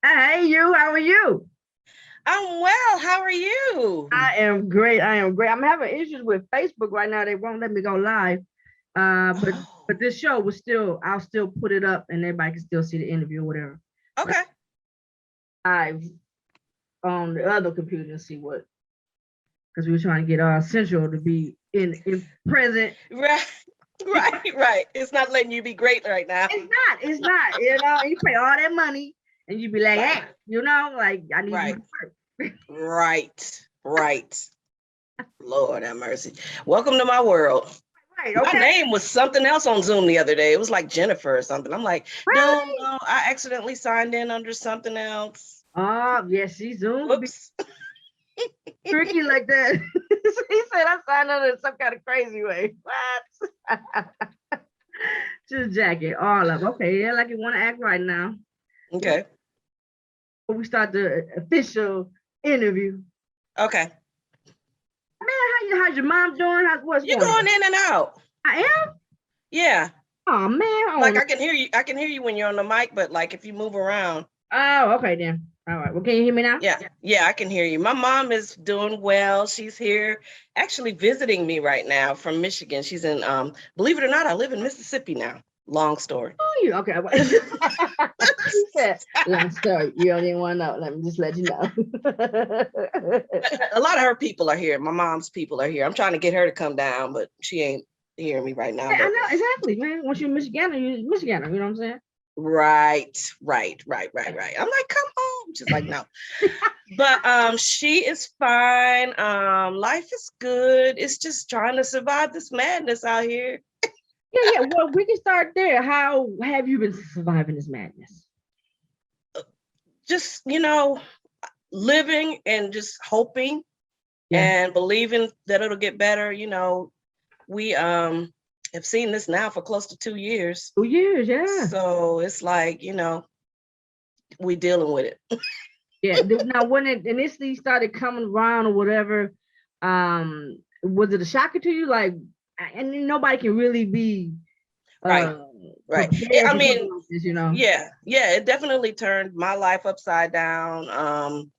Hey, you. How are you? I'm well. How are you? I am great. I am great. I'm having issues with Facebook right now. They won't let me go live. Uh, but Oh, but this show was still. I'll still put it up, and everybody can still see the interview or whatever. But okay. I've on the other computer and see what because we were trying to get Central to be in present. Right, right. It's not letting you be great right now. It's not. It's not. You pay all that money, and you be like, Right, hey, like I need you right, to work. right. Lord have mercy. Welcome to my world. Right. My Okay. name was something else on Zoom the other day. It was like Jennifer or something. I'm like, no, Really? no, I accidentally signed in under something else. Oh, yes. See, Zoom could be Whoops. tricky like that. He said I signed up in some kind of crazy way. What? Just jacket, all of okay. Yeah, like you want to act right now. Yeah. Okay. Before we start the official interview. Okay. Man, how's your mom doing? What's You're going going on? in and out. I am. Yeah. Oh man, I don't Like know. I can hear you when you're on the mic, but like if you move around. Oh, okay then. All right. Well, can you hear me now? Yeah, yeah, I can hear you. My mom is doing well. She's here actually visiting me right now from Michigan. She's in believe it or not, I live in Mississippi now. Long story. Oh, you okay? She said, "Long story. You don't even want to know. Let me just let you know." A lot of her people are here. My mom's people are here. I'm trying to get her to come down, but she ain't hearing me right now. Yeah, I But know exactly, man. Once you're Michigander, you're Michigander. You know what I'm saying? right. I'm like, come on. She's like, no. But she is fine. Life is good. It's just trying to survive this madness out here. Yeah, yeah. Well, we can start there. How have you been surviving this madness? Just, living and just hoping Yeah. and believing that it'll get better. We have seen this now for close to 2 years. 2 years, yeah. So it's like, we dealing with it. Yeah. Now, when it initially started coming around or whatever, was it a shocker to you? Like, and nobody can really be Right. uh Right. prepared I for something mean, like this. yeah, it definitely turned my life upside down.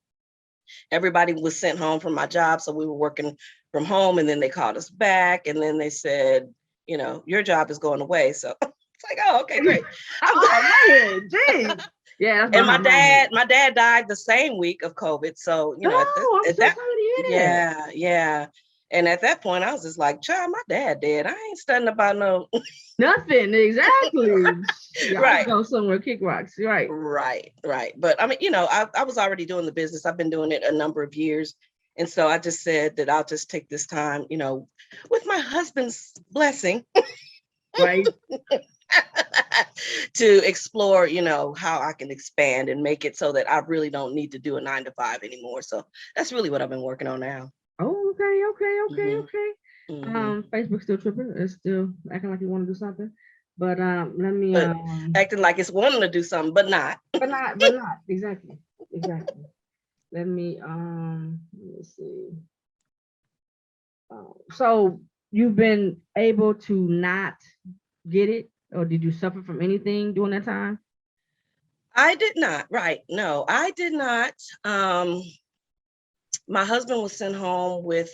Everybody was sent home from my job, so we were working from home, and then they called us back, and then they said, your job is going away. So it's like, oh, okay, great. I'm Oh man, geez. Yeah, that's and my behind my head. dad, my dad died the same week of COVID. So Oh, I'm at so that, sorry to hear that. yeah. And at that point, I was just like, child, my dad dead. I ain't studying about no. Nothing, exactly. Y'all Right. go somewhere, kick rocks. Right. Right. But I mean, I was already doing the business. I've been doing it a number of years. And so I just said that I'll just take this time, with my husband's blessing Right. to explore, how I can expand and make it so that I really don't need to do a 9 to 5 anymore. So that's really what I've been working on now. Oh, Hmm okay. hmm Facebook's still tripping. It's still acting like you want to do something. But let me But acting like it's wanting to do something, but not. but not exactly. Exactly. Let me see. So you've been able to not get it, or did you suffer from anything during that time? I did not. Right. No, I did not. Um, my husband was sent home with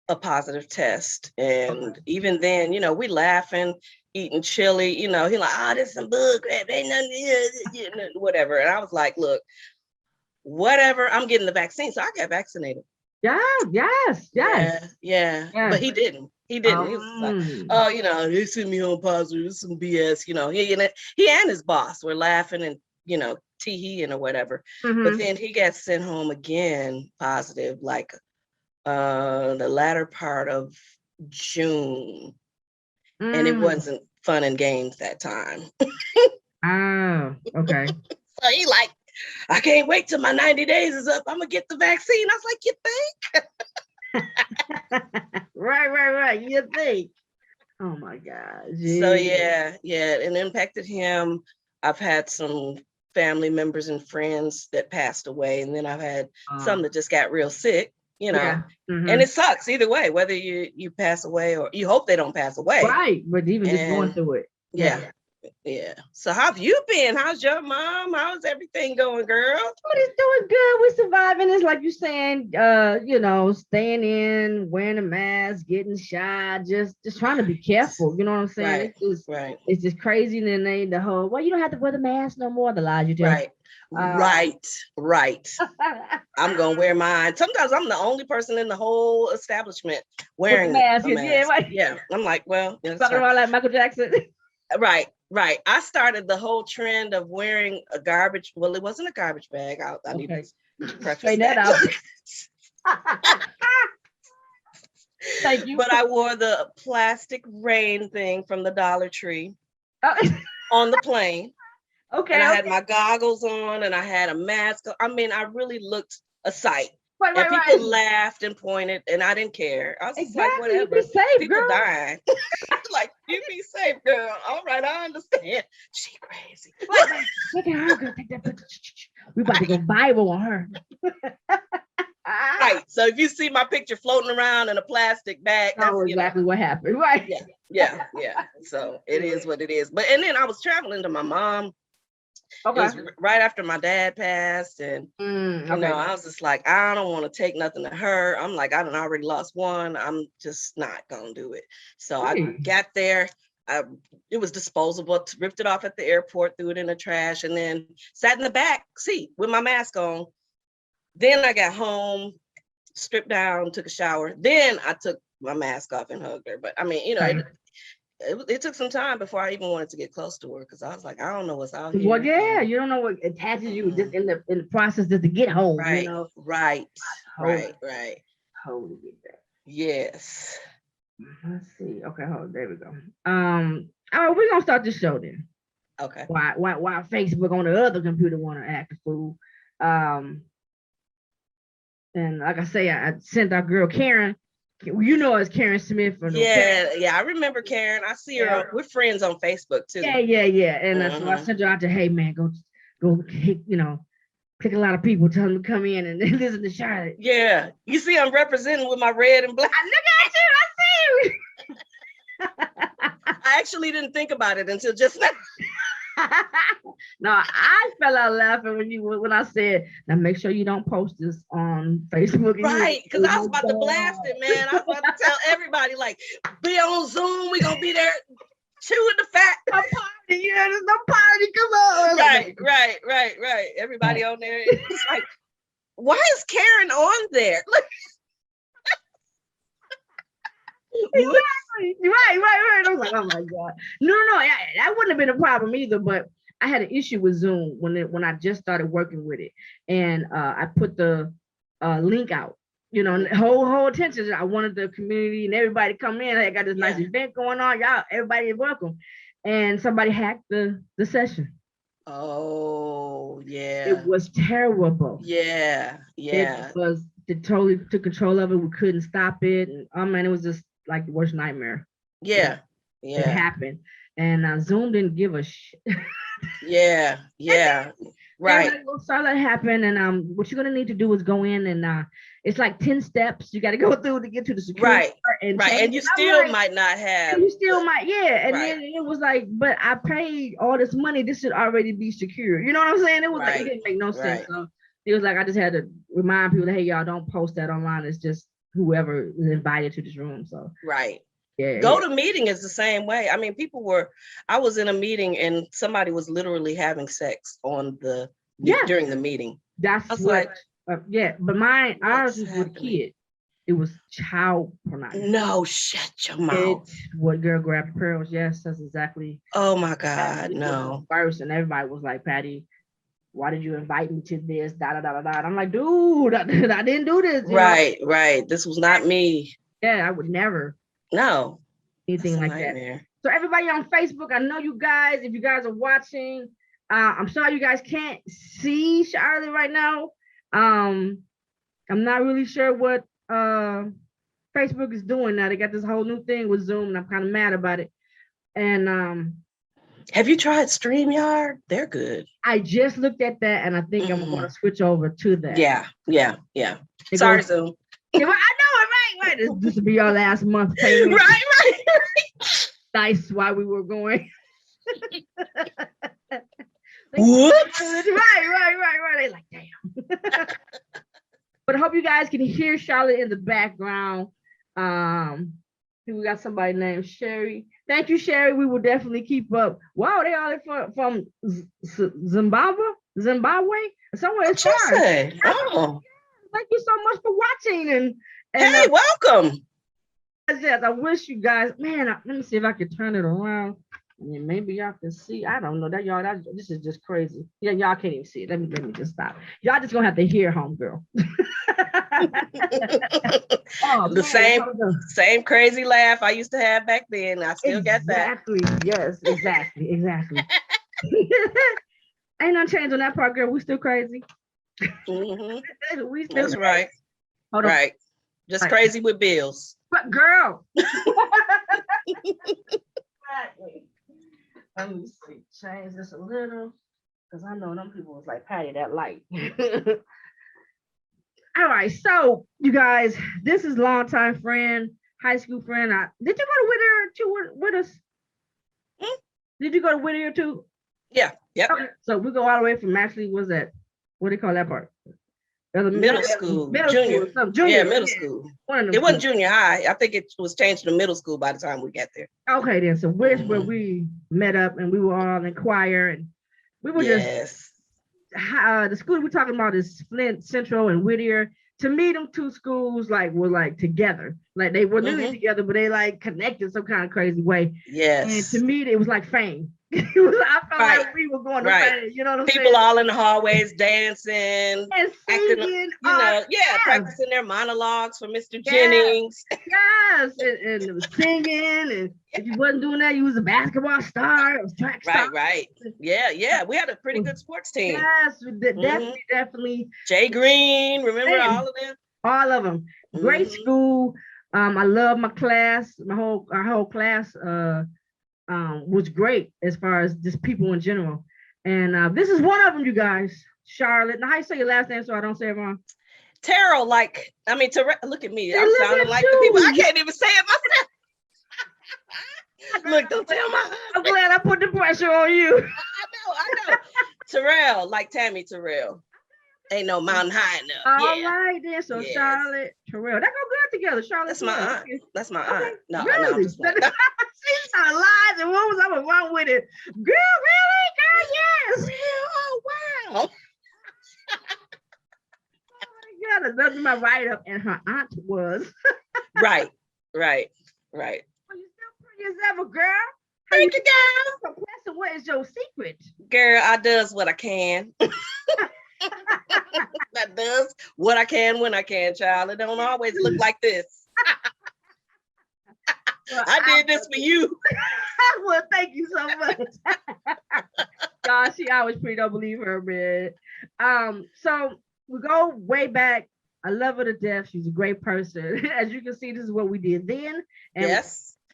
a positive test. Okay. And even then, we laughing, eating chili, he like, this is some bull crap, ain't nothing, whatever. And I was like, look, whatever, I'm getting the vaccine. So I got vaccinated. Yeah, yes, Yeah, yes, yeah. But yes. he didn't. He didn't. He was just like, Um, oh, they sent me home positive. It's some BS. He and his boss were laughing and, tee-heeing or whatever. But mhm. then he got sent home again positive, like the latter part of June, and it Mm. wasn't fun and games that time. Oh, okay. So he like, I can't wait till my 90 days is up. I'm gonna get the vaccine. I was like, you think? Right. You think? Oh my God. So Gee. yeah, it impacted him. I've had some family members and friends that passed away, and then I've had some that just got real sick, Yeah. and Mm-hmm. it sucks either way, whether you pass away or you hope they don't pass away. Right. But even just going And through it. yeah, Yeah. Yeah. So how have you been? How's your mom? How's everything going, girl? But it's doing good. We're surviving. It's like you're saying, staying in, wearing a mask, getting shot, just trying to be careful. You know what I'm saying? Right. It's just crazy. And then the whole, well, you don't have to wear the mask no more. The lies you tell. Right. I'm gonna wear mine. Sometimes I'm the only person in the whole establishment wearing the mask. a mask. Yeah, right. Yeah. I'm like, well, Walking around like Michael Jackson. Right. I started the whole trend of wearing a garbage. Well, it wasn't a garbage bag. I need to preface that out. Thank you. But I wore the plastic rain thing from the Dollar Tree on the plane. Okay. And I had my goggles on and I had a mask. I mean, I really looked a sight. And people laughed and pointed, and I didn't care. I was just like, whatever. You be safe, people girl. Dying. Like, you be safe, girl. All right, I understand. She crazy. Look at her, girl. Take that picture. We about to go viral on her. Right. So if you see my picture floating around in a plastic bag, that's exactly what happened. Right. Yeah. So it is what it is. And then I was traveling to my mom. Okay. It was right after my dad passed, and I was just like, I don't want to take nothing to her. I'm like, I done already lost one. I'm just not gonna do it. So I got there. It was disposable. Ripped it off at the airport, threw it in the trash, and then sat in the back seat with my mask on. Then I got home, stripped down, took a shower. Then I took my mask off and hugged her. But I mean, it took some time before I even wanted to get close to her, because I was like, I don't know what's out here. Well, yeah, you don't know what attaches you just in the process just to get home. Right, you know? right. Totally get that. Yes. Let's see. Okay, there we go. We're gonna start the show then. Okay. Why Facebook on the other computer want to act a fool? And like I say, I sent our girl Karen. You know us, Karen Smith. I remember Karen. I see her. We're friends on Facebook too. Yeah. And so I sent her out to, hey man, go, pick a lot of people, tell them to come in and listen to Charlotte. Yeah, you see, I'm representing with my red and black. Look at you! I see you. I actually didn't think about it until just now. No, I fell out laughing when I said, now make sure you don't post this on Facebook. Right, because I was about to blast it, man. I was about to tell everybody, like, be on Zoom. We're going to be there chewing the fat. A party, there's no party. Come on. Right. Everybody on there. It's like, why is Karen on there? Exactly. Right. I was like, oh my God. No, that wouldn't have been a problem either, but I had an issue with Zoom when I just started working with it. And I put the link out, whole attention. I wanted the community and everybody to come in. I got this nice event going on. Y'all, everybody is welcome. And somebody hacked the session. Oh, yeah. It was terrible. Yeah. It totally took control of it. We couldn't stop it. And it was just like the worst nightmare. Yeah. It happened. And Zoom didn't give a shit. Yeah. Right. So that happened. And what you're gonna need to do is go in and it's like 10 steps you got to go through to get to the security part. And you still might not have. You still might, And then it was like, but I paid all this money. This should already be secure. You know what I'm saying? It was like, it didn't make no sense. So it was like, I just had to remind people that, hey, y'all, don't post that online. It's just whoever is invited to this room. So to meeting is the same way. I mean, I was in a meeting and somebody was literally having sex on during the meeting. That's what, but ours was with a kid. It was child pornography. No, shut your mouth. What girl grabbed pearls? Yes, that's exactly. Oh my God, no. First, and everybody was like, Patty, why did you invite me to this? I'm like, dude, I didn't do this. Right. This was not me. Yeah, I would never. No. Anything like that. So everybody on Facebook, I know you guys, if you guys are watching, I'm sorry you guys can't see Charlotte right now. I'm not really sure what Facebook is doing now. They got this whole new thing with Zoom, and I'm kind of mad about it. And have you tried StreamYard? They're good. I just looked at that, and I think I'm going to switch over to that. Yeah. Sorry, Zoom. I know it, right. This will be our last month payment. Right. Nice while we were going. What? Right. They like, damn. But I hope you guys can hear Charlotte in the background. We got somebody named Sherry. Thank you, Sherry. We will definitely keep up. Wow, they all from Zimbabwe, somewhere as far. Oh, thank you so much for watching. And hey, welcome. Yes, I wish you guys, man. Let me see if I can turn it around. And maybe y'all can see. I don't know that y'all. This is just crazy. Yeah, y'all can't even see it. Let me just stop. Y'all just gonna have to hear homegirl. Oh, the same crazy laugh I used to have back then. I still get that. Yes, exactly. Ain't nothing changed on that part, girl. We still crazy. Mm-hmm. We still That's crazy. Right. Hold on. Right. Just crazy with bills. But girl. Let me see. Change this a little. Because I know them people was like, Patty, that light. All right. So, you guys, this is longtime friend, high school friend. Did you go to Whittier with us? Did you go to Whittier too? Yeah. Yep. Okay. So we go all the way from actually, what do you call that part? Middle school, junior. Yeah, middle school. It wasn't junior high. I think it was changed to middle school by the time we got there. Okay, then. So where's where we met up and we were all in choir and we were just the school we're talking about is Flint Central and Whittier. To me, them two schools were together. Like they were literally together, but they like connected some kind of crazy way. Yes. And to me, it was like fame. I felt like we were going to fame. You know what I'm saying? People all in the hallways dancing and singing. Practicing their monologues for Mr. Jennings. Yes, and singing. And if you wasn't doing that, you was a basketball star. It was track star. Right. Yeah. We had a pretty good sports team. Yes, definitely. Jay Green, remember all of them? All of them. Great school. I love my class. Our whole class was great as far as just people in general. And this is one of them, you guys. Charlotte. Now, how you say your last name so I don't say it wrong? Terrell, Terrell, look at me. I'm sounding like the people. I can't even say it myself. Look, don't tell my husband. I'm glad I put the pressure on you. I know. Terrell, like Tammy Terrell. Ain't no mountain high enough. All right, then. So Charlotte, Terrell. That go good together. Charlotte. That's my aunt. That's my aunt. No, really? I'm just like, no. She's not lies and rumors. I'm wrong with it. Girl, really? Girl, yes. Oh, wow. Oh my God, that's my write-up, and her aunt was. Right. Well, you still pretty as ever, girl. Thank you, girl. So what is your secret? Girl, I does what I can. That does what I can when I can, child. It don't always look like this. Well, I did this for you. Well, thank you so much. God, she always pretty. Don't believe her, man. So we go way back. I love her to death. She's a great person. As you can see, this is what we did then. And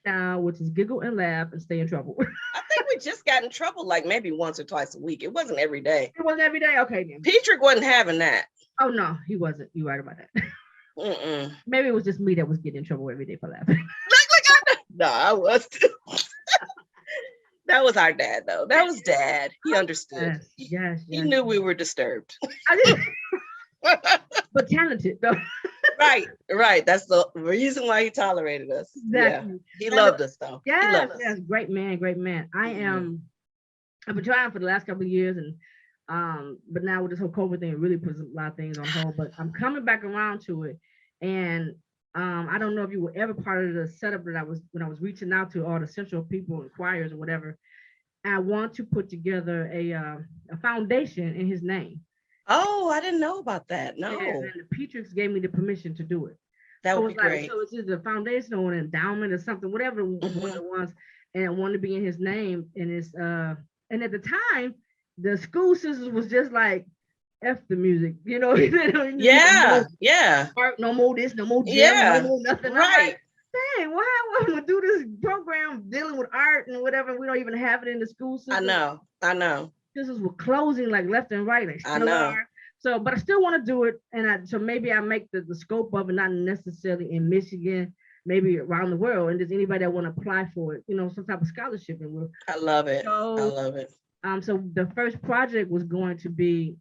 now, which is giggle and laugh and stay in trouble. I think we just got in trouble like maybe once or twice a week. It wasn't every day. It wasn't every day? Okay, then. Petrick wasn't having that. Oh, no, he wasn't. You're right about that. Maybe it was just me that was getting in trouble every day for laughing. No, I was too. That was our dad, though. That was Dad. He understood. Yes. He knew we were disturbed. But talented, though. Right. That's the reason why he tolerated us. Exactly. Yeah. He loved us, though. Yes. Great man. I've been trying for the last couple of years, and but now with this whole COVID thing, it really puts a lot of things on hold. But I'm coming back around to it, and I don't know if you were ever part of the setup that when I was reaching out to all the central people and choirs or whatever. I want to put together a foundation in his name. Oh, I didn't know about that. No. Yes, and the Petricks gave me the permission to do it. That would be great. So it's either a foundation or an endowment or something, whatever one it was, and I wanted to be in his name. And it's and at the time, the school sisters was just like, F the music, you know. Yeah. No more this, no more gym, no more nothing. Right. Dang, why am I gonna do this program dealing with art and whatever? We don't even have it in the school system. I know. This is with closing like left and right. I know. So, but I still want to do it, and so maybe I make the scope of it not necessarily in Michigan, maybe around the world. And does anybody that want to apply for it, some type of scholarship? And we'll I love it. I so love it. so the first project was going to be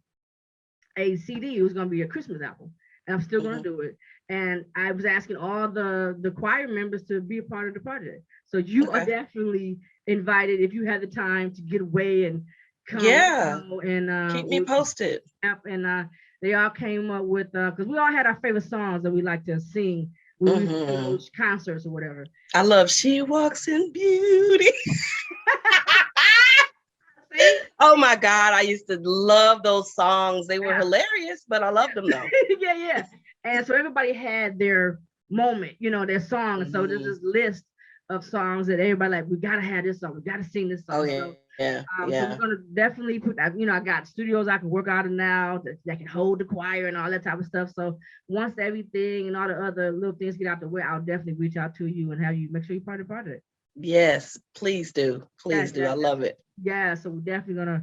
a CD. It was going to be a Christmas album, and I'm still going to do it. And I was asking all the choir members to be a part of the project. So you are definitely invited if you have the time to get away and come. Yeah. And keep me posted. And they all came up with because we all had our favorite songs that we like to sing when we do those concerts or whatever. I love She Walks in Beauty. Oh my God, I used to love those songs. They were hilarious, but I loved them though. Yeah. And so everybody had their moment, their song. And so there's this list of songs that everybody like, we gotta have this song, we gotta sing this song. Oh yeah. So we're gonna definitely put that, I got studios I can work out of now that can hold the choir and all that type of stuff. So once everything and all the other little things get out the way, I'll definitely reach out to you and have you make sure you're part of the project. Yes, please do. Please do. I love it. Yeah, so we're definitely gonna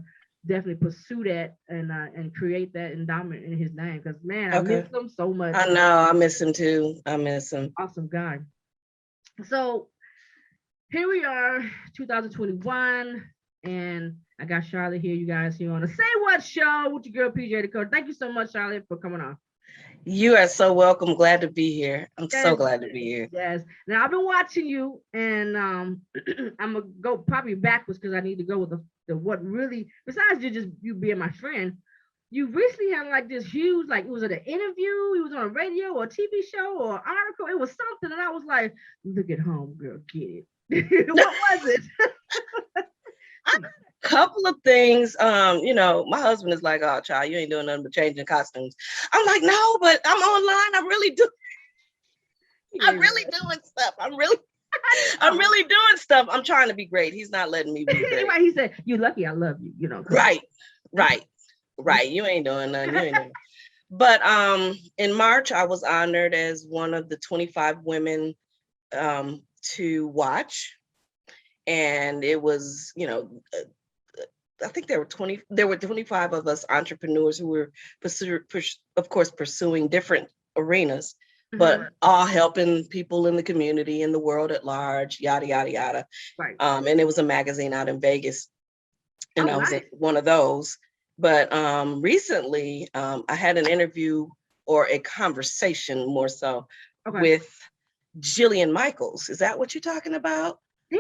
pursue that and create that endowment in his name, because man, I miss him so much. I know, I miss him too. I miss him. Awesome guy. So here we are, 2021, and I got Charlotte here, you guys here on the Say What Show with your girl PJ DAKOTA. Thank you so much, Charlotte, for coming on. You are so welcome. Glad to be here. I'm so glad to be here. Yes. Now I've been watching you, and I'm gonna go probably backwards because I need to go with the what really, besides you being my friend, you recently had like this huge, like, was it an interview? It was on a radio or a TV show or an article. It was something, and I was like, look at home, girl, get it. What was it? Couple of things. My husband is like, oh, child, you ain't doing nothing but changing costumes. I'm like, no, but I'm online. I'm really doing stuff. I'm really doing stuff. I'm trying to be great. He's not letting me be great. He said, "You lucky I love you." Right. You ain't doing nothing. But in March, I was honored as one of the 25 women to watch, and it was, I think there were 25 of us entrepreneurs who were pursuing different arenas, but all helping people in the community, in the world at large, yada, yada, yada. Right. And it was a magazine out in Vegas, and I was at one of those. But recently, I had an interview or a conversation more so with Jillian Michaels. Is that what you're talking about? Yeah,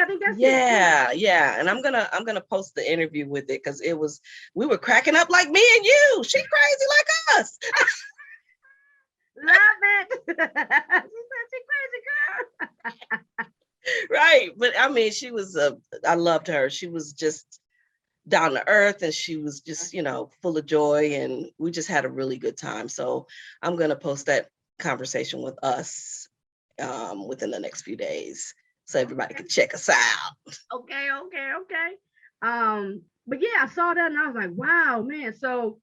I think that's it. Yeah. And I'm gonna post the interview with it because we were cracking up like me and you. She crazy like us. Love it. She's such a crazy girl. Right. But I mean, I loved her. She was just down to earth, and she was just, full of joy, and we just had a really good time. So I'm gonna post that conversation with us within the next few days, so everybody can check us out. Okay. But yeah, I saw that and I was like, wow, man. So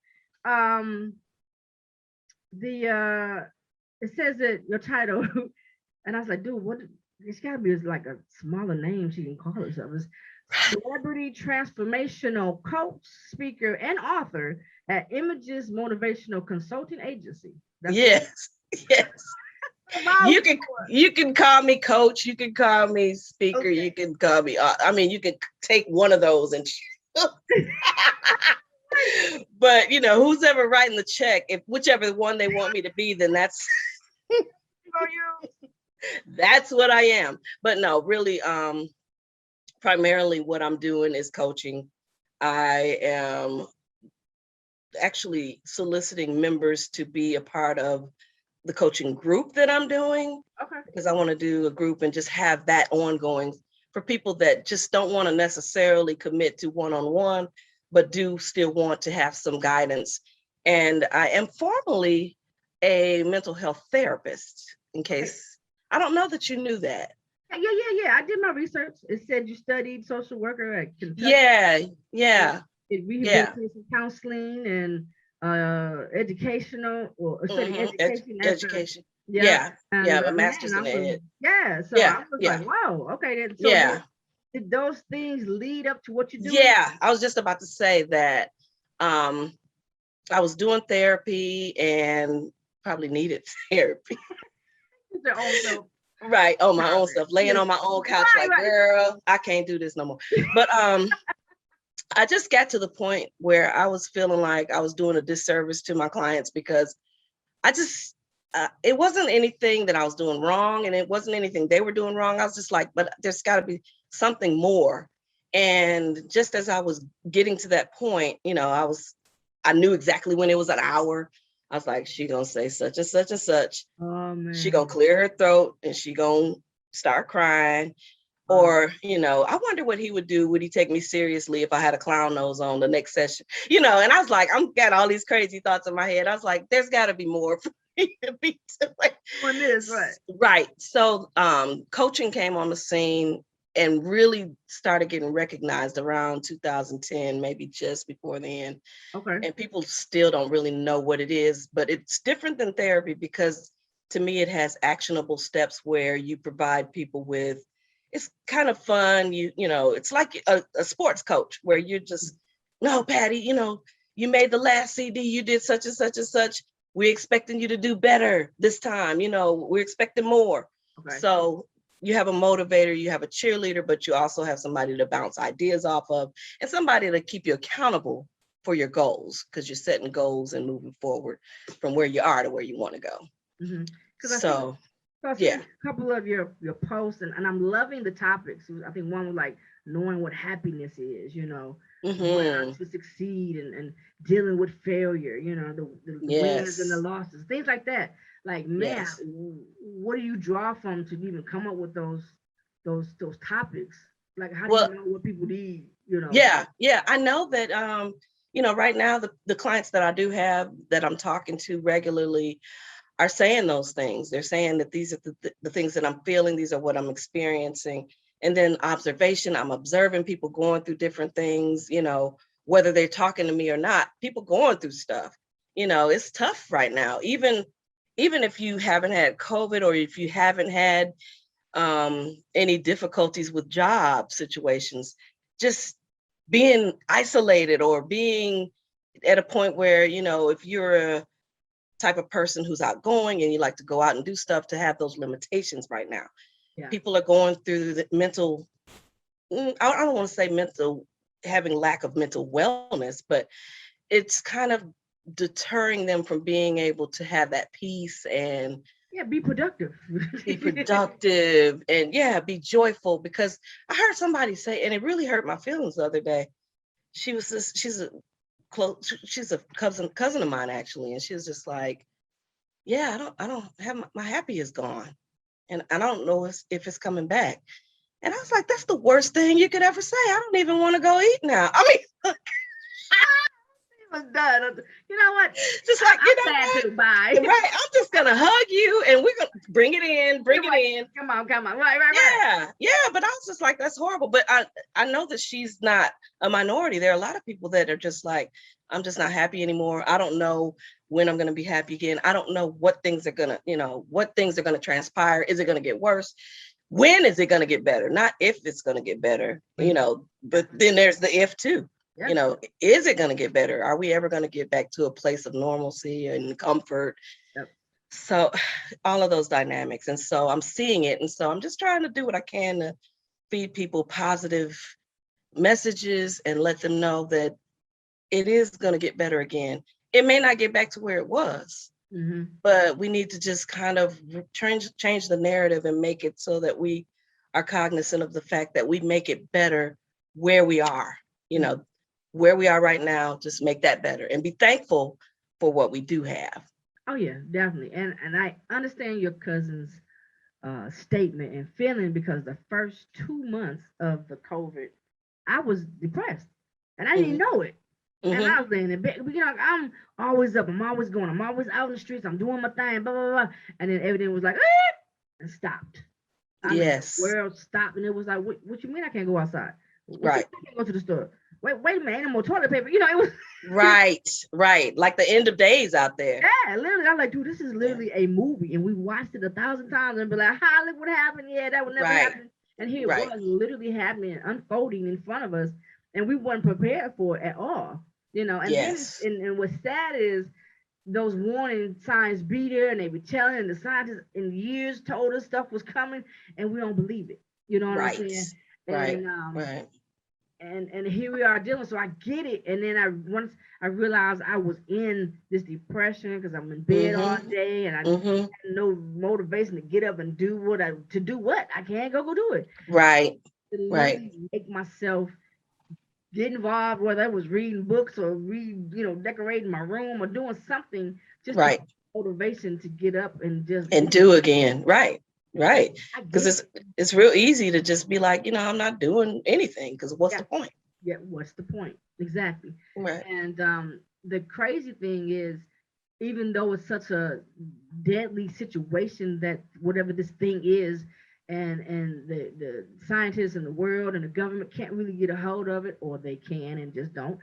it says that your title, and I was like, dude, what? It's gotta be like a smaller name she can call herself. It's celebrity transformational coach, speaker, and author at Images Motivational Consulting Agency. Yes. You can call me coach, you can call me speaker, you can call me, you can take one of those and but who's ever writing the check, if whichever one they want me to be, then that's that's what I am. But no, really, primarily what I'm doing is coaching. I am actually soliciting members to be a part of the coaching group that I'm doing, because I want to do a group and just have that ongoing for people that just don't want to necessarily commit to one-on-one, but do still want to have some guidance. And I am formally a mental health therapist, in case, I don't know that you knew that. Yeah. I did my research. It said you studied social worker at Kentucky. Yeah. Rehabilitation counseling and educational or education. A master's in ed. So I was like, wow, okay. So did those things lead up to what you're doing? Yeah, I was just about to say that I was doing therapy and probably needed therapy. right, on my own Sorry. stuff, laying on my own couch, Right, like, right. girl, I can't do this no more. But I just got to the point where I was feeling like I was doing a disservice to my clients because I just, it wasn't anything that I was doing wrong, and it wasn't anything they were doing wrong. I was just like, but there's got to be something more. And just as I was getting to that point, I knew exactly when it was an hour. I was like, she gonna say such and such and such. Oh She gonna man. clear her throat and she gonna start crying. Or, I wonder what he would do. Would he take me seriously if I had a clown nose on the next session? And I was like, I'm got all these crazy thoughts in my head. I was like, there's got to be more for me to be doing. On this, right. Right. So coaching came on the scene and really started getting recognized around 2010, maybe just before then. Okay. And people still don't really know what it is, but it's different than therapy because to me, it has actionable steps where you provide people with, it's kind of fun. It's like a sports coach where you're just, no, Patty, you made the last CD, you did such and such and such. We're expecting you to do better this time. We're expecting more. Okay. So you have a motivator, you have a cheerleader, but you also have somebody to bounce ideas off of and somebody to keep you accountable for your goals, because you're setting goals and moving forward from where you are to where you want to go. Because So I see yeah. a couple of your posts, and I'm loving the topics. I think one was like knowing what happiness is, where to succeed, and dealing with failure, the wins and the Yes. losses, things like that. Like, man, Yes. what do you draw from to even come up with those topics? Like, how do Well, you know what people need, yeah. I know that right now the clients that I do have that I'm talking to regularly are saying those things. They're saying that these are the things that I'm feeling, these are what I'm experiencing. And then observation, I'm observing people going through different things, whether they're talking to me or not, people going through stuff. It's tough right now. Even if you haven't had COVID, or if you haven't had any difficulties with job situations, just being isolated or being at a point where, if you're a type of person who's outgoing and you like to go out and do stuff, to have those limitations right now. Yeah. People are going through the mental, I don't want to say mental, having lack of mental wellness, but it's kind of deterring them from being able to have that peace and Be productive. be productive and be joyful. Because I heard somebody say, and it really hurt my feelings the other day. She's a cousin of mine actually, and she was just like, I don't have my happy is gone, and I don't know if it's coming back. And I was like, that's the worst thing you could ever say. I don't even want to go eat now. I mean, Was done. You know what? just like, I'm sad too. Bye. right? I'm just gonna hug you, and we're gonna bring it in. Come on. Right. Yeah. But I was just like, that's horrible. But I know that she's not a minority. There are a lot of people that are just like, I'm just not happy anymore. I don't know when I'm gonna be happy again. I don't know what things are gonna transpire. Is it gonna get worse? When is it gonna get better? Not if it's gonna get better, but then there's the if too. Yeah. Is it going to get better? Are we ever going to get back to a place of normalcy and comfort? Yep. So all of those dynamics. And so I'm seeing it. And so I'm just trying to do what I can to feed people positive messages and let them know that it is going to get better again. It may not get back to where it was, but we need to just kind of change the narrative and make it so that we are cognizant of the fact that we make it better where we are, where we are right now, just make that better and be thankful for what we do have. Oh yeah, definitely. And I understand your cousin's statement and feeling, because the first 2 months of the COVID, I was depressed and I didn't know it. And I was laying in bed. I'm always up. I'm always going. I'm always out in the streets. I'm doing my thing. Blah blah blah. And then everything was like, and stopped. Yes. The world stopped, and it was like, what you mean I can't go outside? Right. I can't go to the store. Wait a minute, ain't no more toilet paper. It was right. Like the end of days out there. Yeah, literally. I'm like, dude, this is literally a movie, and we watched it 1,000 times and be like, look what happened. Yeah, that would never happen. And here it was literally happening, unfolding in front of us, and we weren't prepared for it at all. And then and what's sad is those warning signs be there, and they be telling, and the scientists in years told us stuff was coming, and we don't believe it. You know what I'm Right. saying? Right. And Right. and here we are dealing. So I get it. And then I once I realized I was in this depression because I'm in bed all Mm-hmm. day, and I Mm-hmm. had no motivation to get up and do what I to do what I can't go do it. Right. To Right. literally make myself get involved, whether it was reading books or decorating my room or doing something just to Right. motivation to get up and just And do again. Right. yeah, Right. I Because get it. it's real easy to just be like, I'm not doing anything because what's Yeah, the point? yeah. What's the point? Exactly. Right. And the crazy thing is, even though it's such a deadly situation that whatever this thing is, and the scientists in the world and the government can't really get a hold of it, or they can and just don't.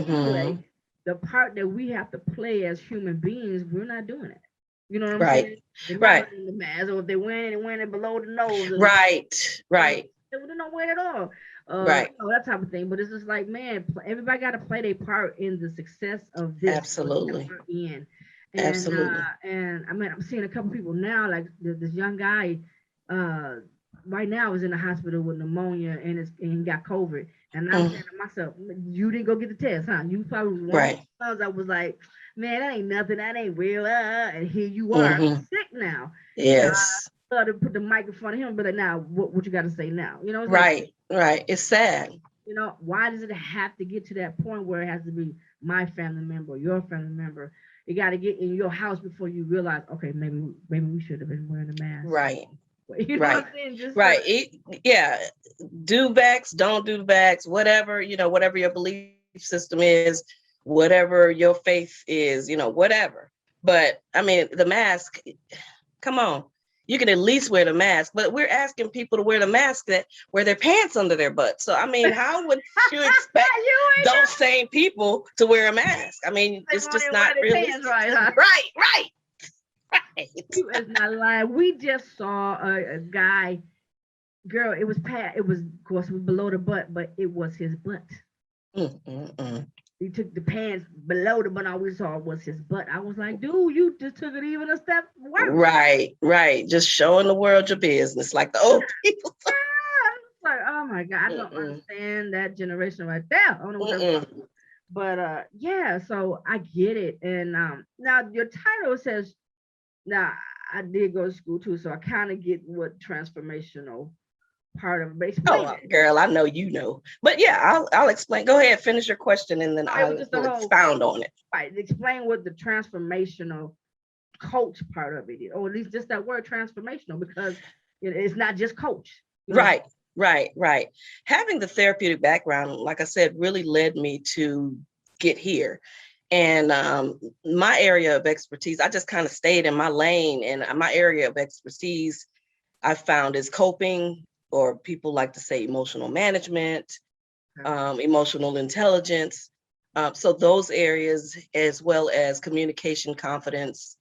Anyway, Mm-hmm. the part that we have to play as human beings, we're not doing it. You know what I'm Right. saying? They're not Right. wearing the mask, or if they're wearing it below the nose, and Right. Right. they don't wear it at all. Right. That type of thing. But it's just like, man, everybody got to play their part in the success of this, whatever Absolutely. we're in. Absolutely. And I mean, I'm seeing a couple people now, like this young guy, uh, right now is in the hospital with pneumonia and he got COVID. And I'm saying Mm, to myself, you didn't go get the test, huh? You probably was one of right. the ones I was like, man, that ain't nothing, that ain't real. And here you are, Mm-hmm. sick now. And Yes. I started to put the mic in front of him, but like, now what you got to say now? It's like, Right. Right. It's sad. why does it have to get to that point where it has to be my family member, your family member? You got to get in your house before you realize, okay, maybe we should have been wearing a mask. Right. You know what Right. I'm saying? Just Right. Yeah. Do vax, don't do vax, whatever, whatever your belief system is, whatever your faith is, whatever. But I mean, the mask, come on. You can at least wear the mask, but we're asking people to wear the mask that wear their pants under their butt. So I mean, how would you expect you ain't those same people to wear a mask? I mean, they it's want just to wear not their pants realistic. right, huh? Right, right, right. You is not lying. We just saw a guy, girl. It was pat. It was, of course, it was below the butt, but it was his butt. Mm, mm, mm. He took the pants below the butt. All we saw was his butt. I was like, dude, you just took it even a step worse. Right, right. Just showing the world your business, like the old people. Yeah, it's like, oh my God, I don't Mm-mm, understand that generation right there. I don't know what that's about. mm-mm. But yeah, so I get it. And now your title says, now I did go to school too, so I kind of get what transformational part of it. But Oh, explain it. girl, I know you know. But yeah, I'll explain. Go ahead, finish your question, and then No, it I was just the will whole expound on it. right. Explain what the transformational coach part of it is, or at least just that word transformational, because it's not just coach. Right, right, right. Having the therapeutic background, like I said, really led me to get here. And my area of expertise, I just kind of stayed in my lane. And my area of expertise I found is coping, or people like to say emotional management, emotional intelligence. So those areas, as well as communication, confidence,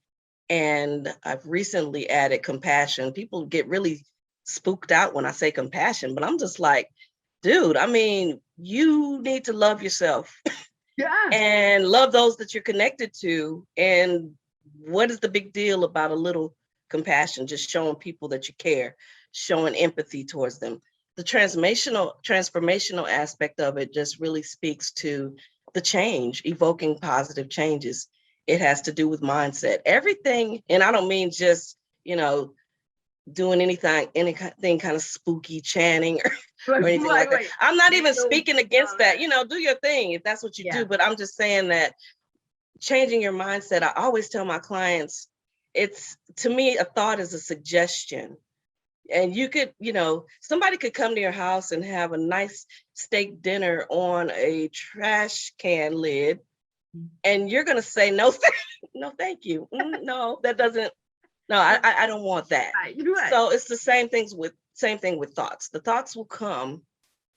and I've recently added compassion. People get really spooked out when I say compassion, but I'm just like, dude, I mean, you need to love yourself Yeah. and love those that you're connected to. And what is the big deal about a little compassion? Just showing people that you care, showing empathy towards them. The transformational aspect of it just really speaks to the change, evoking positive changes. It has to do with mindset. Everything, and I don't mean just, doing anything kind of spooky chanting or anything like that. Right. I'm not even So, speaking against that. Do your thing if that's what you yeah. do. But I'm just saying that changing your mindset, I always tell my clients, it's, to me, a thought is a suggestion. And you could, somebody could come to your house and have a nice steak dinner on a trash can lid, and you're going to say, no, no, thank you. No, that doesn't, no, I don't want that. Right. You're right. So it's the same thing with thoughts. The thoughts will come,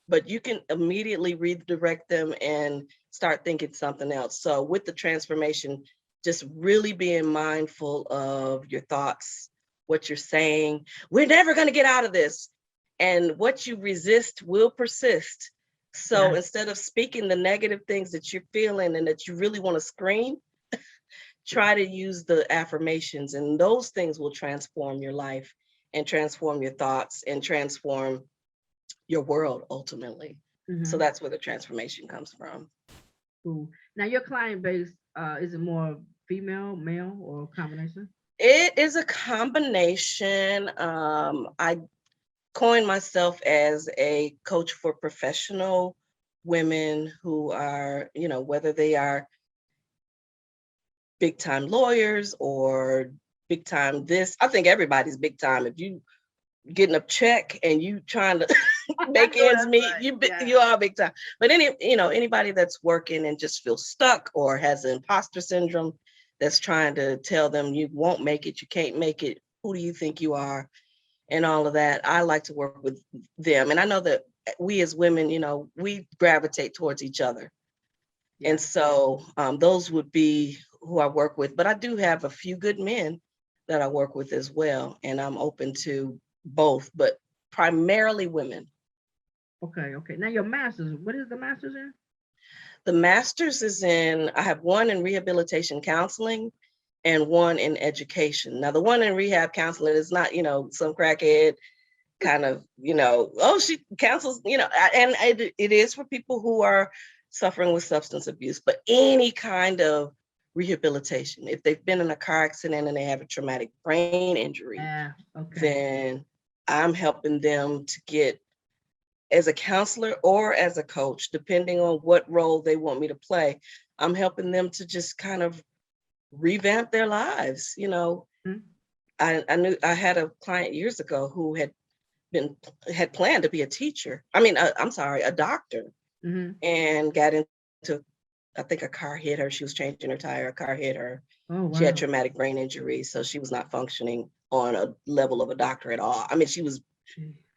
but you can immediately redirect them and start thinking something else. So with the transformation, just really being mindful of your thoughts, what you're saying. We're never going to get out of this. And what you resist will persist. So Yeah. instead of speaking the negative things that you're feeling and that you really want to scream, try to use the affirmations, and those things will transform your life and transform your thoughts and transform your world ultimately. So that's where the transformation comes from. Cool. Now your client base, is it more female, male, or combination? It is a combination. I coined myself as a coach for professional women who are, whether they are big time lawyers or big time this. I think everybody's big time. If you getting a check and you trying to make ends meet, you are big time. But anybody that's working and just feels stuck or has imposter syndrome, that's trying to tell them you won't make it, you can't make it, who do you think you are, and all of that. I like to work with them. And I know that we as women, we gravitate towards each other. Yeah. And so those would be who I work with. But I do have a few good men that I work with as well. And I'm open to both, but primarily women. Okay. Now your master's, what is the master's in? The master's is I have one in rehabilitation counseling and one in education. Now the one in rehab counseling is not, some crackhead kind of, she counsels, and it is for people who are suffering with substance abuse, but any kind of rehabilitation. If they've been in a car accident and they have a traumatic brain injury, then I'm helping them to get, as a counselor or as a coach, depending on what role they want me to play, I'm helping them to just kind of revamp their lives. I knew I had a client years ago who had planned to be a teacher. A doctor, and got into, I think a car hit her. She was changing her tire, a car hit her. Oh, wow. She had traumatic brain injury, so she was not functioning on a level of a doctor at all. She was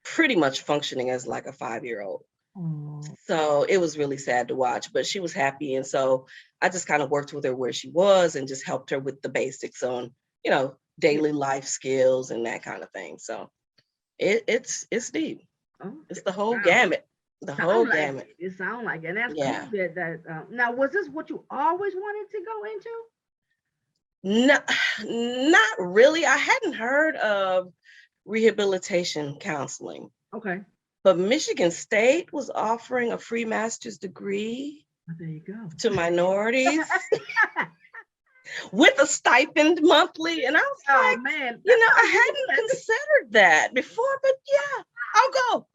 pretty much functioning as like a 5-year-old. Oh. So it was really sad to watch, but she was happy. And so I just kind of worked with her where she was and just helped her with the basics on, daily life skills and that kind of thing. So it's deep. Oh, it's the whole gamut. The whole gamut. It sounds like it. And that's cool that now, was this what you always wanted to go into? No, not really. I hadn't heard of rehabilitation counseling. Okay. But Michigan State was offering a free master's degree. Oh, there you go. To minorities. With a stipend monthly. And I was like, man, I hadn't considered that before, but yeah, I'll go.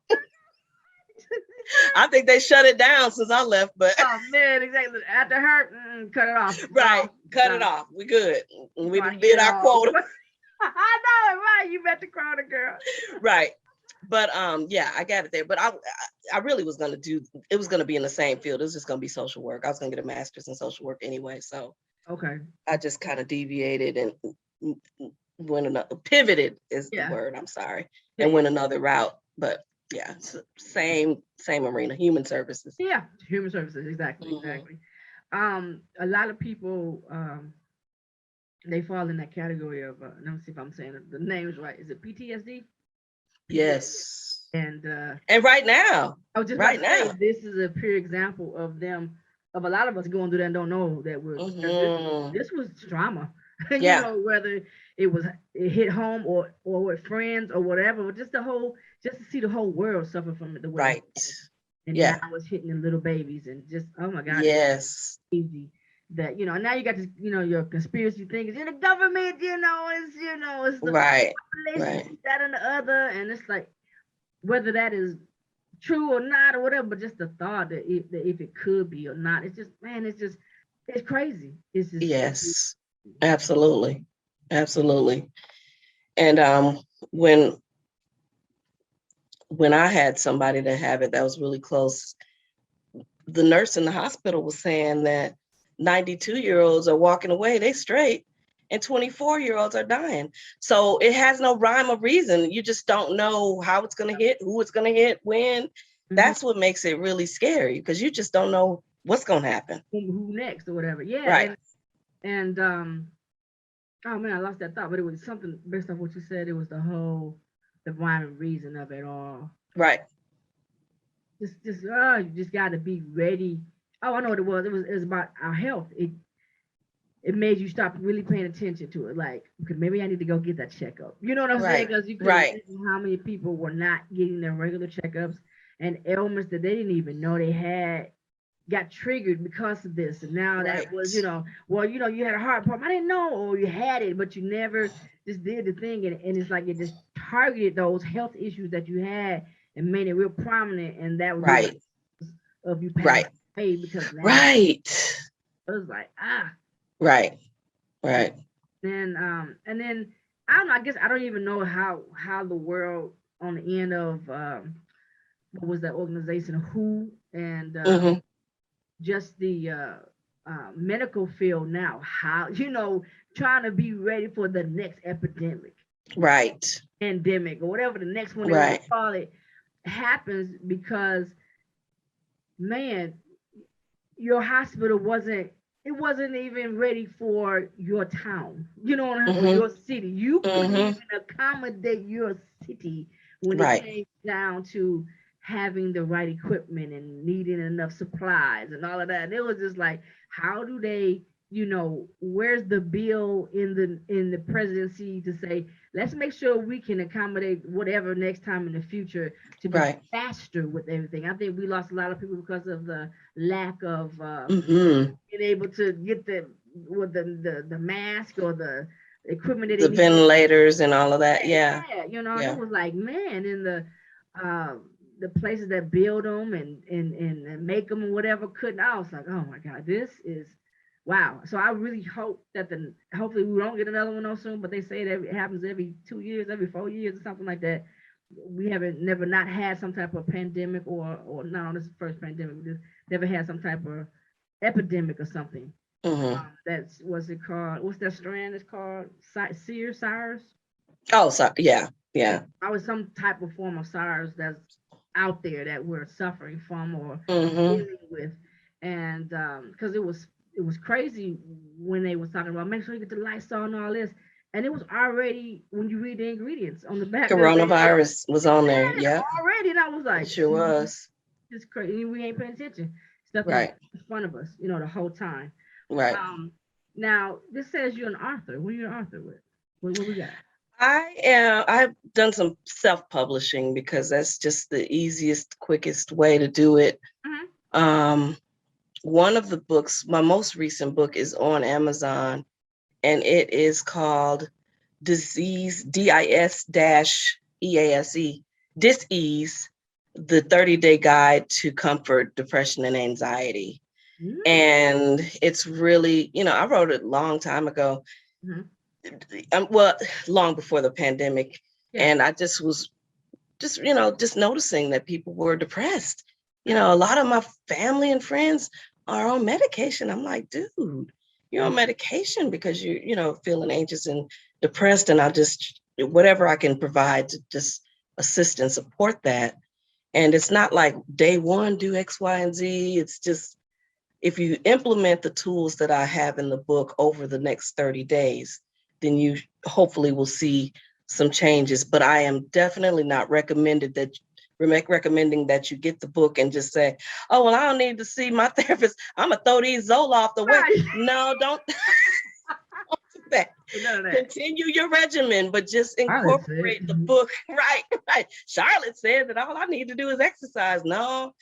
I think they shut it down since I left, but oh man, exactly. After her, cut it off. Right, cut it off. We good. We did our quota. I know, right? You met the quota, girl. Right. But I got it there. But I really was gonna it was gonna be in the same field. It was just gonna be social work. I was gonna get a master's in social work anyway. So I just kind of deviated and pivoted is the word. I'm sorry, and went another route. But yeah, same arena, human services. Yeah, human services, exactly. A lot of people they fall in that category of let me see if I'm saying the names right. Is it PTSD? Yes. And right now, I was just right now, this is a pure example of them, of a lot of us going through that and don't know that this was trauma. Yeah. Whether it hit home or with friends or whatever, just to see the whole world suffer from it the way. Right. And now it's hitting the little babies and just, oh my God. Yes. It's crazy that, now you got this, your conspiracy thinkers in the government, it's the right. population, that and the other. And it's like, whether that is true or not or whatever, but just the thought that if it could be or not, it's just, man, it's crazy. It's just yes, absolutely. And when I had somebody to have it that was really close, the nurse in the hospital was saying that 92-year-olds are walking away, they straight, and 24-year-olds are dying. So it has no rhyme or reason. You just don't know how it's going to hit, who it's going to hit, when. Mm-hmm. That's what makes it really scary, because you just don't know what's going to happen. Who next or whatever. Yeah. Right. And oh man, I lost that thought, but it was something based off what you said. It was the whole divine reason of it all. Right. You just got to be ready. Oh, I know what it was. It was about our health. it made you stop really paying attention to it. Like, okay, maybe I need to go get that checkup. You know what I'm saying? Right. Because you could Right. imagine how many people were not getting their regular checkups and ailments that they didn't even know they had got triggered because of this. And now that Right. was, well, you had a heart problem. I didn't know, or you had it, but you never just did the thing. And it's like it just targeted those health issues that you had and made it real prominent. And that would be the Right. of you passing Right. away because now Right. it was like, ah. Right. Right. And then I don't know, I guess I don't even know how the world on the end of what was that organization, who, and Mm-hmm. just the medical field now, how trying to be ready for the next epidemic, Right. pandemic, or whatever the next one they want Right. to call it happens, because man, your hospital wasn't even ready for your town, or Mm-hmm. your city. You couldn't Mm-hmm. even accommodate your city when it Right. came down to having the right equipment and needing enough supplies and all of that. And it was just like, how do they, where's the bill in the presidency to say, let's make sure we can accommodate whatever next time in the future to be Right. faster with everything. I think we lost a lot of people because of the lack of Mm-hmm. being able to get the mask or the equipment that they The need. ventilators and all of that. Yeah. Yeah, and it Yeah. was like, man, in the places that build them and make them and whatever couldn't. I was like, oh my god, this is wow. So I really hope that hopefully we don't get another one no soon. But they say that it happens every 2 years, every 4 years, or something like that. We haven't never not had some type of pandemic, or no, this is the first pandemic. We just never had some type of epidemic or something. Mm-hmm. That's what's it called? What's that strand? It's called SARS. Oh, so yeah. Yeah, Yeah. I was some type of form of SARS that's out there that we're suffering from or Mm-hmm. dealing with, and because it was crazy when they was talking about make sure you get the Lysol and all this, and it was already when you read the ingredients on the back of it, Coronavirus was on there. yeah, Yep. already, and I was It like, sure see, was. it's crazy. We ain't paying attention. Stuff is Right. in front of us, the whole time. Right. Now this says you're an author. What are you an author with? What we got? I've done some self-publishing because that's just the easiest, quickest way to do it. Hmm. Um, one of the books, my most recent book, is on Amazon, and it is called Disease, DIS-EASE, Dis-Ease, the 30-day guide to comfort, depression, and anxiety. Mm-hmm. And it's really, I wrote it a long time ago, well, long before the pandemic. Yeah. And I just was just noticing that people were depressed. Yeah. A lot of my family and friends are on medication. I'm like, dude, you're on medication because you're feeling anxious and depressed. And I just, whatever I can provide to just assist and support that. And it's not like day one, do X, Y, and Z. It's just, if you implement the tools that I have in the book over the next 30 days, then you hopefully will see some changes. But I am definitely not recommending that you get the book and just say, oh, well, I don't need to see my therapist. I'm gonna throw these Zoloft away. Right. No, don't do that. None of that. Continue your regimen, but just Pilot said. incorporate the book. Right, right. Charlotte said that all I need to do is exercise. No,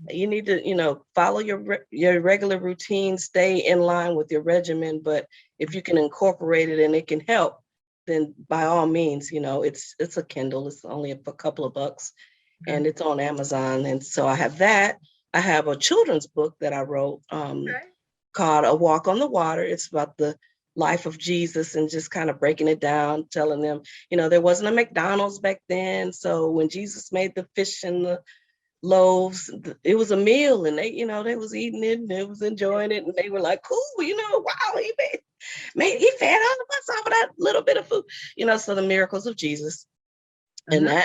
you need to follow your regular routine, stay in line with your regimen. But if you can incorporate it and it can help, then by all means, it's a Kindle. It's only a couple of bucks, Okay. and it's on Amazon. And so I have that. I have a children's book that I wrote Okay. called A Walk on the Water. It's about the life of Jesus and just kind of breaking it down, telling them, there wasn't a McDonald's back then. So when Jesus made the fish and the loaves, it was a meal, and they was eating it and they was enjoying it, and they were like, cool, wow, he fed all of us off of that little bit of food, so the miracles of Jesus. And Uh-huh.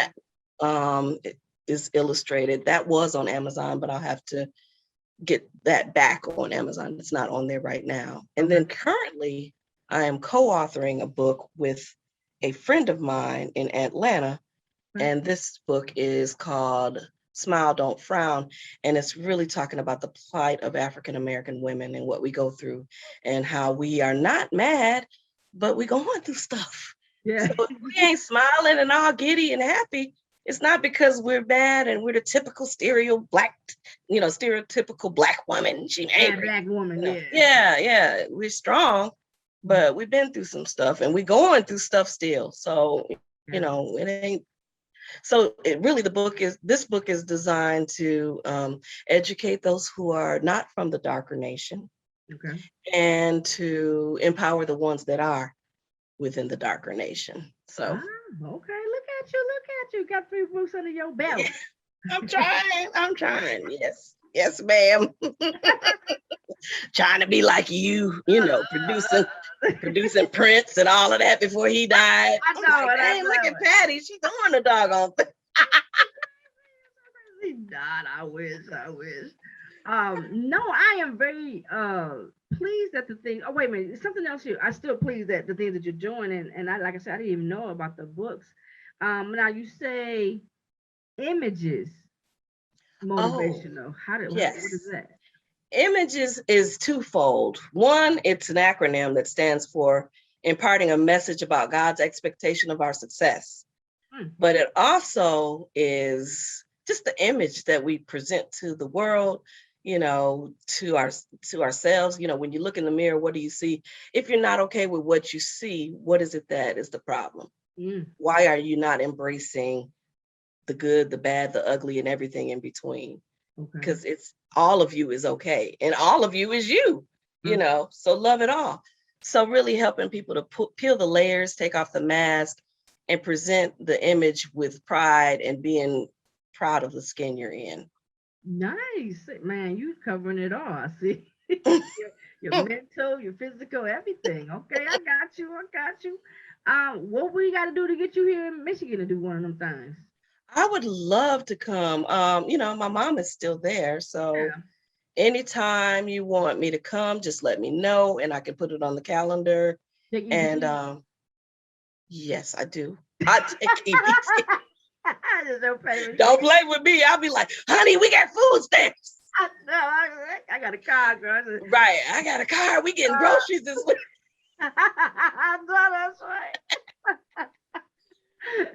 that it is illustrated. That was on Amazon, but I'll have to get that back on Amazon. It's not on there right now. And Okay. then currently I am co-authoring a book with a friend of mine in Atlanta, Okay. and this book is called Smile, Don't Frown. And it's really talking about the plight of African American women and what we go through and how we are not mad, but we going through stuff. Yeah. So if we ain't smiling and all giddy and happy, it's not because we're bad and we're the typical stereotypical black woman. She angry. Black woman, Yeah. We're strong, but we've been through some stuff and we're going through stuff still. So, it ain't. So this book is designed to educate those who are not from the darker nation. Okay. And to empower the ones that are within the darker nation. So okay, look at you. Got 3 books under your belt. Yeah, I'm trying. Yes, ma'am. Trying to be like you, producing Prince and all of that before he died. I know it. Hey, look at Patty. She's doing the doggone thing. God, I wish. No, I am very pleased at the thing. Oh, wait a minute. Something else here. I still pleased at the things that you're doing. And I, like I said, I didn't even know about the books. Now you say images motivational. Yes. What is that? Images is twofold. One, it's an acronym that stands for imparting a message about God's expectation of our success. But it also is just the image that we present to the world, to ourselves. When you look in the mirror, what do you see? If you're not okay with what you see, what is it that is the problem? Why are you not embracing the good, the bad, the ugly, and everything in between? Because it's all of you is okay, and all of you is you, so love it all. So really helping people to peel the layers, take off the mask, and present the image with pride and being proud of the skin you're in. Nice, man. You covering it all. I see. your mental, your physical, everything. Okay, I got you. What we got to do to get you here in Michigan to do one of them things? I would love to come. My mom is still there, so anytime you want me to come, just let me know, and I can put it on the calendar. And yes, I do. I take EBT. Don't play with me. I'll be like, honey, we got food stamps. I got a car, girl. Right, I got a car. We getting groceries this week. That's right.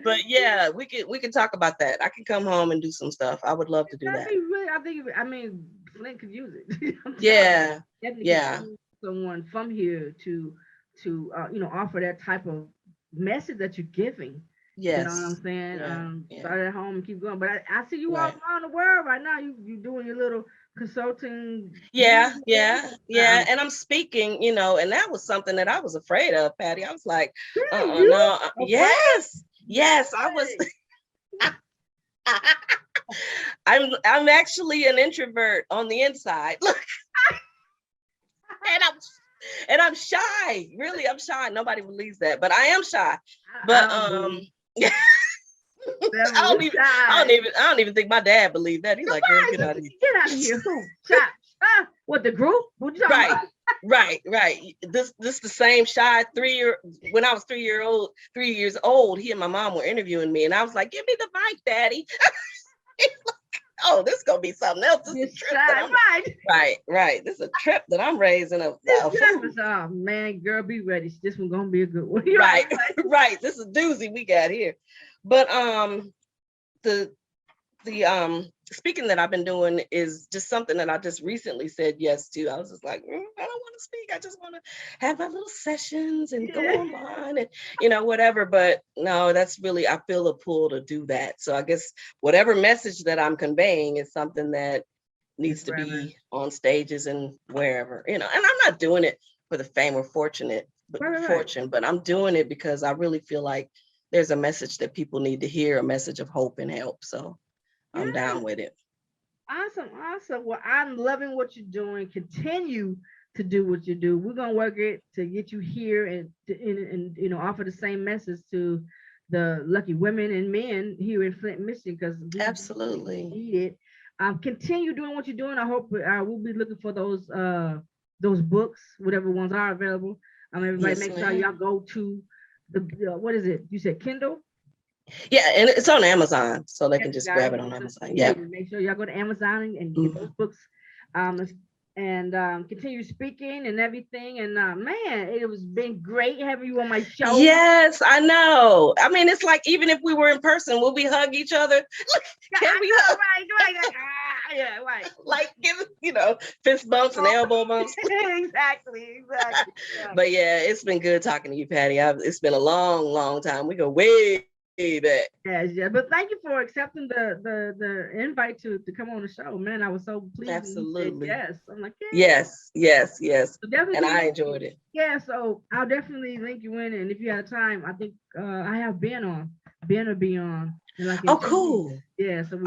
But yeah, we can talk about that. I can come home and do some stuff. I would love to do that. I mean, Flint could use it. Yeah. Someone from here to offer that type of message that you're giving. Yes. You know what I'm saying? Start at home and keep going. But I see you all Right. around the world right now. You doing your little consulting. Yeah. And I'm speaking, and that was something that I was afraid of, Patty. I was like, no. Yes, I was. I'm actually an introvert on the inside. Look. And I'm shy. Really, I'm shy. Nobody believes that, but I am shy. But I don't even think my dad believed that. He's like, girl, get out of here. Get out of here. Shy. What, the group? What you talking about? Right. This the same shy when I was 3 years old, he and my mom were interviewing me, and I was like, give me the mic, Daddy. Oh, this is gonna be something else. This is a trip right. This is a trip that I'm raising a food. Oh man, girl, be ready. This one's gonna be a good one. Right. This is a doozy we got here. But the speaking that I've been doing is just something that I just recently said yes to. I was just like, I don't want to speak. I just want to have my little sessions and go online and whatever. But no, that's really, I feel a pull to do that. So I guess whatever message that I'm conveying is something that needs to be on stages and wherever, and I'm not doing it for the fame or fortune, but I'm doing it because I really feel like there's a message that people need to hear, a message of hope and help. So I'm down with it. Awesome. Well, I'm loving what you're doing. Continue to do what you do. We're gonna work it to get you here and offer the same message to the lucky women and men here in Flint, Michigan, because absolutely need it. Continue doing what you're doing. I hope we'll be looking for those books, whatever ones are available. Everybody, make sure y'all go to the what is it? You said Kindle? Yeah, and it's on Amazon, so they Yes, can just guys, grab it on Amazon. yeah, Yeah. make sure y'all go to Amazon and get those books, um, and continue speaking and everything. And man, it was been great having you on my show. Yes, I know. I mean, it's like even if we were in person, will we hug each other? Look, can we hug? Right, like, yeah, right. Like give fist bumps and elbow bumps. Exactly. But yeah, it's been good talking to you, Patty. It's been a long time. We go way back. Yes, yeah. But thank you for accepting the invite to come on the show, man. I was so pleased. Absolutely. Yes. I'm like, yeah. Yes. So definitely And I enjoyed it. Yeah, so I'll definitely link you in, and if you have time, I think I have Ben on. Ben will be on. Like Cool. Yeah, so we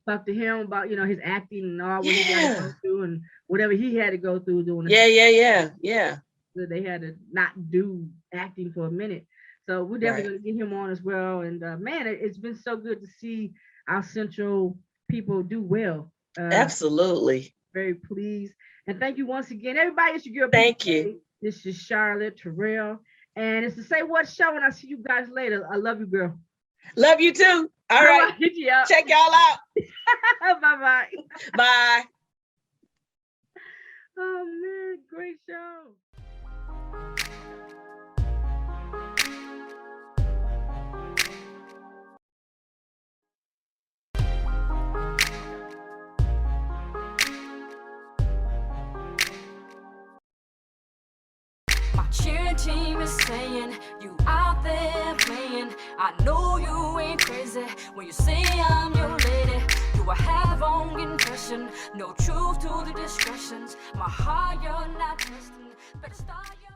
talk to him about his acting and all what he had to go through and whatever he had to go through doing. Yeah. So they had to not do acting for a minute. So we're definitely going to get him on as well. And man, it's been so good to see our Central people do well. Absolutely. Very pleased. And thank you once again. Everybody, it's your girl. Thank you. This is Charlotte Terrell. And it's the Say What Show. And I'll see you guys later. I love you, girl. Love you too. All right. Check y'all out. Bye-bye. Bye. Oh, man. Great show. Cheering team is saying you out there playing. I know you ain't crazy when you say I'm your lady. Do I have the wrong impression? No truth to the discretions. My heart you're not trusting. Better start your